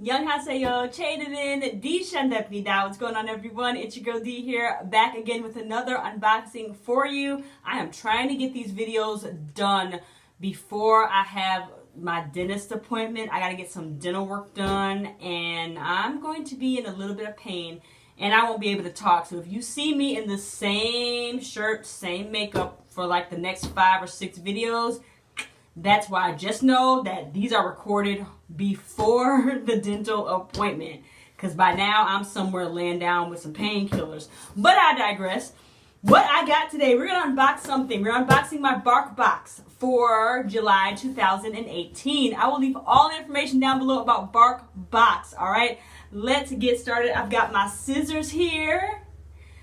Annyeonghaseyo, Chaden, D Shandepnida. What's going on, everyone? It's your girl D here, back again with another unboxing for you. I am trying to get these videos done before I have my dentist appointment. I got to get some dental work done, and I'm going to be in a little bit of pain, and I won't be able to talk. So if you see me in the same shirt, same makeup for like the next 5 or 6 videos, that's why. Just know that these are recorded before the dental appointment, because by now I'm somewhere laying down with some painkillers. But I digress. What I got today, we're going to unbox something. We're unboxing my BarkBox for July 2018. I will leave all the information down below about BarkBox. All right, let's get started. I've got my scissors here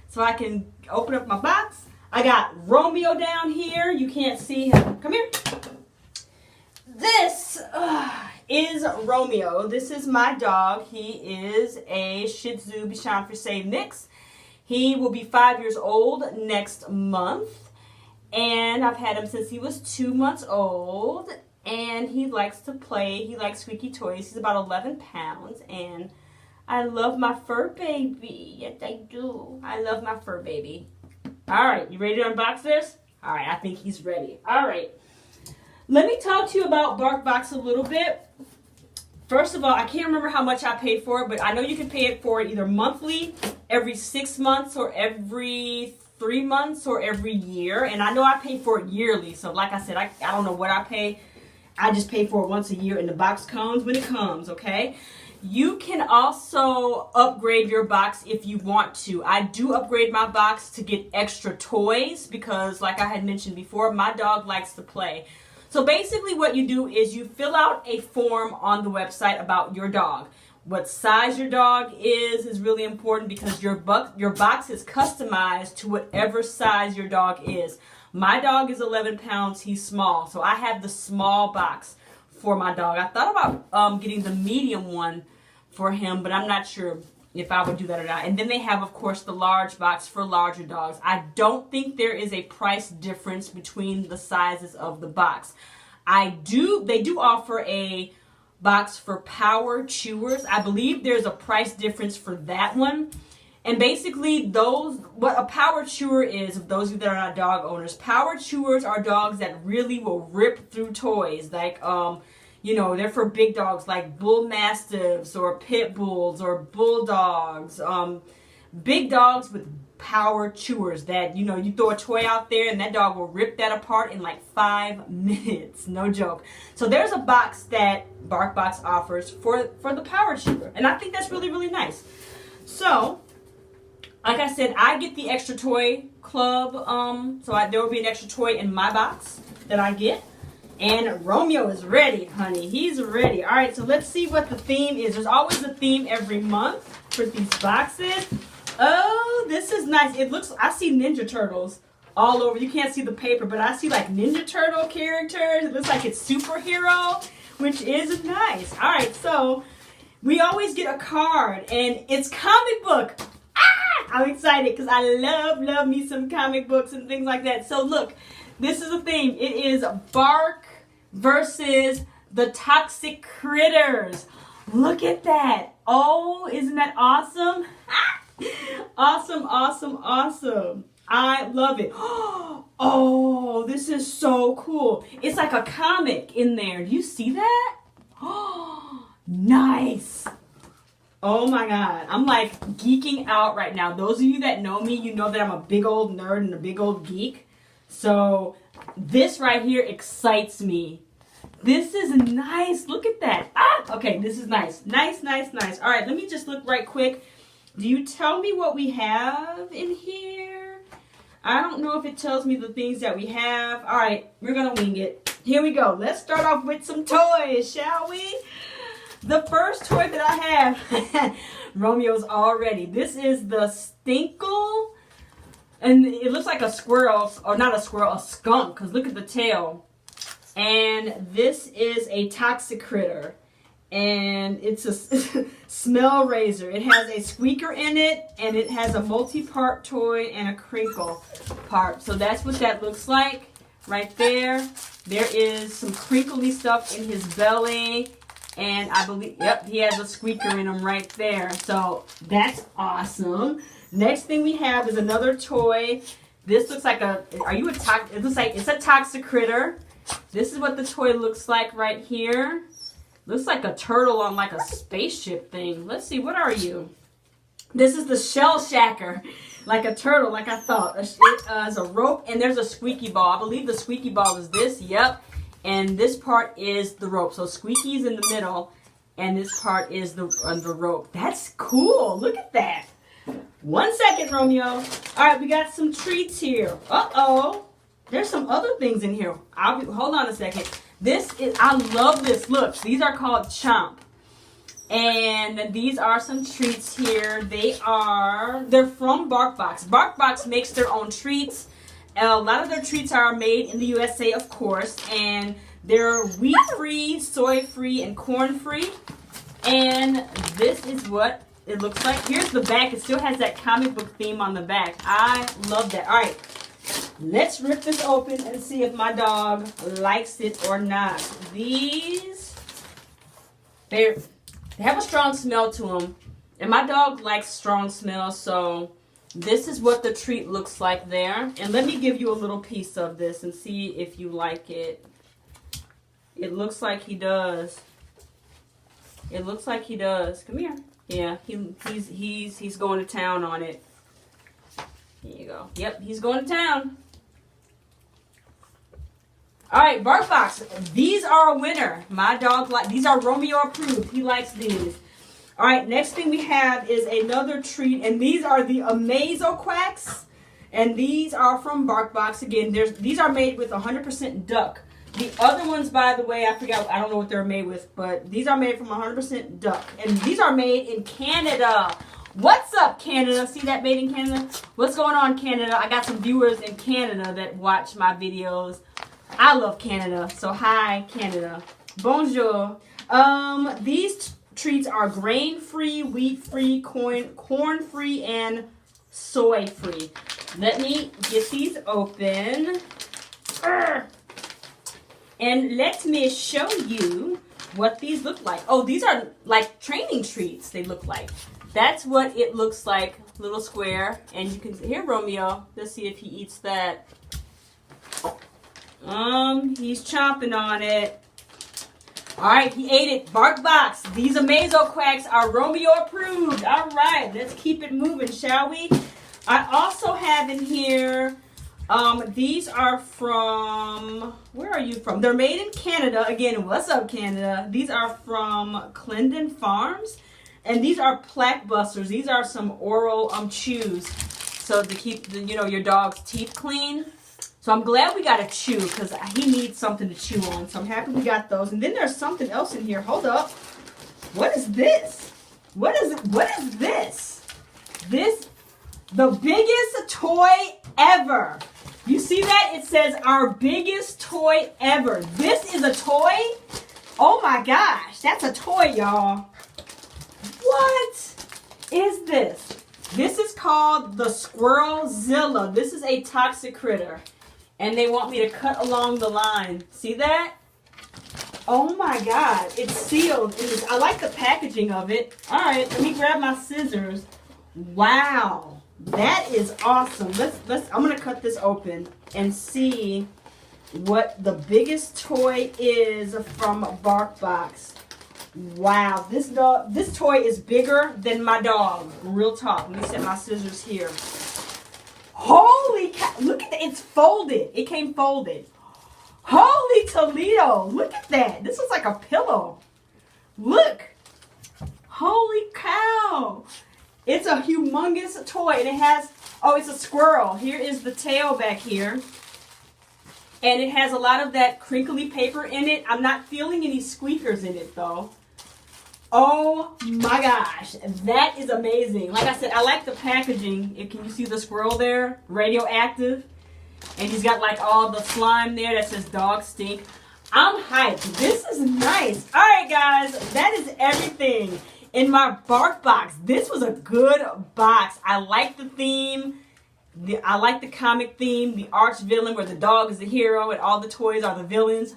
so I can open up my box. I got Romeo down here. You can't see him. Come here. This is Romeo. This is my dog. He is a Shih Tzu Bichon Frise mix. He will be 5 years old next month. And I've had him since he was 2 months old. And he likes to play. He likes squeaky toys. He's about 11 pounds. And I love my fur baby. Yes, I do. I love my fur baby. All right, you ready to unbox this? All right, I think he's ready. All right. Let me talk to you about BarkBox a little bit. First of all, I can't remember how much I paid for it, but I know you can pay it for it either monthly, every 6 months, or every 3 months, or every year. And I know I paid for it yearly. So like I said, I don't know what I pay. I just pay for it once a year, and the box comes when it comes, okay? You can also upgrade your box if you want to. I do upgrade my box to get extra toys because, like I had mentioned before, my dog likes to play. So basically what you do is you fill out a form on the website about your dog. What size your dog is really important because your box is customized to whatever size your dog is. My dog is 11 pounds. He's small. So I have the small box for my dog. I thought about getting the medium one for him, but I'm not sure if I would do that or not. And then they have, of course, the large box for larger dogs. I don't think there is a price difference between the sizes of the box. They do offer a box for power chewers. I believe there's a price difference for that one. And basically what a power chewer is, of those of you that are not dog owners, power chewers are dogs that really will rip through toys. Like, you know, they're for big dogs like bull mastiffs or pit bulls or bulldogs. Big dogs with power chewers that, you know, you throw a toy out there and that dog will rip that apart in like 5 minutes. No joke. So there's a box that BarkBox offers for the power chewer. And I think that's really, really nice. So, like I said, I get the extra toy club. There will be an extra toy in my box that I get. And Romeo is ready, honey. He's ready. All right, so let's see what the theme is. There's always a theme every month for these boxes. Oh, this is nice. I see Ninja Turtles all over. You can't see the paper, but I see like Ninja Turtle characters. It looks like it's superhero, which is nice. All right, so we always get a card, and it's comic book. I'm excited because I love me some comic books and things like that. So look, this is the theme. It is Bark versus the Toxic Critters. Look at that. Oh, isn't that awesome? Awesome, awesome, awesome. I love it. Oh, this is so cool. It's like a comic in there. Do you see that? Oh, nice. Oh my God. I'm like geeking out right now. Those of you that know me, you know that I'm a big old nerd and a big old geek. So this right here excites me. This is nice. Look at that. Okay, this is nice. Nice, nice, nice. All right, let me just look right quick. Do you tell me what we have in here? I don't know if it tells me the things that we have. All right, we're going to wing it. Here we go. Let's start off with some toys, shall we? The first toy that I have, Romeo's all ready. This is the Stinkle. And it looks like a squirrel, or not a squirrel, a skunk, because look at the tail. And this is a Toxic Critter. And it's a smell razor. It has a squeaker in it, and it has a multi-part toy and a crinkle part. So that's what that looks like right there. There is some crinkly stuff in his belly. And I believe, yep, he has a squeaker in him right there. So that's awesome. Next thing we have is another toy. This looks like it looks like it's a toxic critter. This is what the toy looks like right here. Looks like a turtle on like a spaceship thing. Let's see, what are you? This is the shell shacker. Like a turtle, like I thought. It is a rope, and there's a squeaky ball. I believe the squeaky ball is this, yep. And this part is the rope. So squeaky's in the middle, and this part is the rope. That's cool. Look at that. 1 second, Romeo. All right, we got some treats here. Uh-oh. There's some other things in here. Hold on a second. I love this. Look, these are called Chomp. And these are some treats here. They're from BarkBox. BarkBox makes their own treats. A lot of their treats are made in the USA, of course. And they're wheat-free, soy-free, and corn-free. And this is what it looks like. Here's the back. It still has that comic book theme on the back. I love that. All right. Let's rip this open and see if my dog likes it or not. These, they have a strong smell to them. And my dog likes strong smells, so this is what the treat looks like there. And let me give you a little piece of this and see if you like it. It looks like he does. It looks like he does. Come here. Yeah, he's going to town on it. Here you go. Yep, he's going to town. All right, BarkBox. These are a winner. My dog these are Romeo approved. He likes these. All right, next thing we have is another treat, and these are the Amazo Quacks, and these are from BarkBox. Again, these are made with 100% duck. The other ones, by the way, I forgot. I don't know what they're made with, but these are made from 100% duck, and these are made in Canada. What's up, Canada? See that, made in Canada? What's going on, Canada? I got some viewers in Canada that watch my videos. I love Canada, so hi, Canada. Bonjour. These treats are grain-free, wheat-free, corn-free, and soy-free. Let me get these open. And let me show you what these look like. Oh, these are like training treats, they look like. That's what it looks like, little square. And you can hear Romeo. Let's see if he eats that. He's chomping on it. All right, he ate it. BarkBox. These Amazo Quacks are Romeo approved. All right, let's keep it moving, shall we? I also have in here, these are from, where are you from? They're made in Canada. Again, what's up, Canada? These are from Clendon Farms. And these are plaque busters. These are some oral chews. So to keep your dog's teeth clean. So I'm glad we got a chew because he needs something to chew on. So I'm happy we got those. And then there's something else in here. Hold up. What is this? What is this? This, the biggest toy ever. You see that? It says our biggest toy ever. This is a toy? Oh my gosh. That's a toy, y'all. What is this? This is called the Squirrelzilla. This is a toxic critter. And they want me to cut along the line. See that? Oh my God. It's sealed. I like the packaging of it. All right, let me grab my scissors. Wow. That is awesome. I'm going to cut this open and see what the biggest toy is from BarkBox. Wow, this toy is bigger than my dog. Real talk. Let me set my scissors here. Holy cow. Look at that. It's folded. It came folded. Holy Toledo. Look at that. This is like a pillow. Look. Holy cow. It's a humongous toy. And it has, it's a squirrel. Here is the tail back here. And it has a lot of that crinkly paper in it. I'm not feeling any squeakers in it, though. Oh my gosh, that is amazing. Like I said, I like the packaging. Can you see the squirrel there? Radioactive. And he's got like all the slime there that says dog stink. I'm hyped. This is nice. All right, guys, that is everything in my BarkBox. This was a good box. I like the theme. I like the comic theme, the arch villain where the dog is the hero and all the toys are the villains.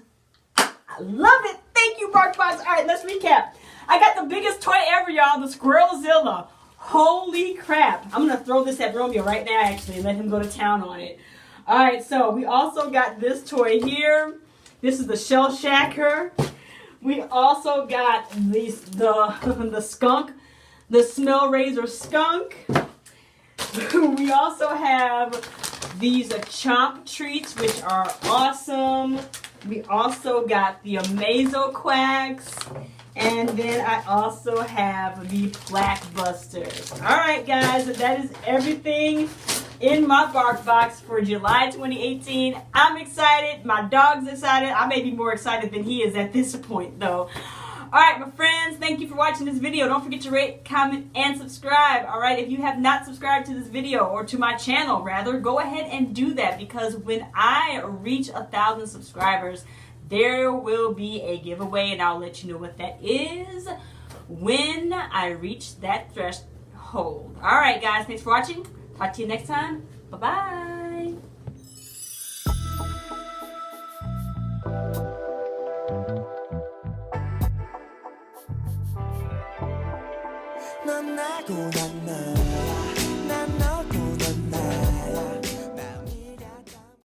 I love it. Thank you, BarkBox. All right, let's recap. I got the biggest toy ever, y'all, the Squirrelzilla. Holy crap. I'm going to throw this at Romeo right now, actually, and let him go to town on it. All right, so we also got this toy here. This is the Shell Shacker. We also got the skunk, the Smell Razor skunk. We also have these Chomp treats, which are awesome. We also got the Amazo Quacks. And then I also have the Plaque Busters. All right, guys, that is everything in my BarkBox for July 2018. I'm excited. My dog's excited. I may be more excited than he is at this point, though. All right, my friends, thank you for watching this video. Don't forget to rate, comment, and subscribe. All right, if you have not subscribed to this video, or to my channel, rather, go ahead and do that, because when I reach 1,000 subscribers, there will be a giveaway, and I'll let you know what that is when I reach that threshold. All right, guys, thanks for watching. Talk to you next time. Bye-bye. 넌 나고 난 나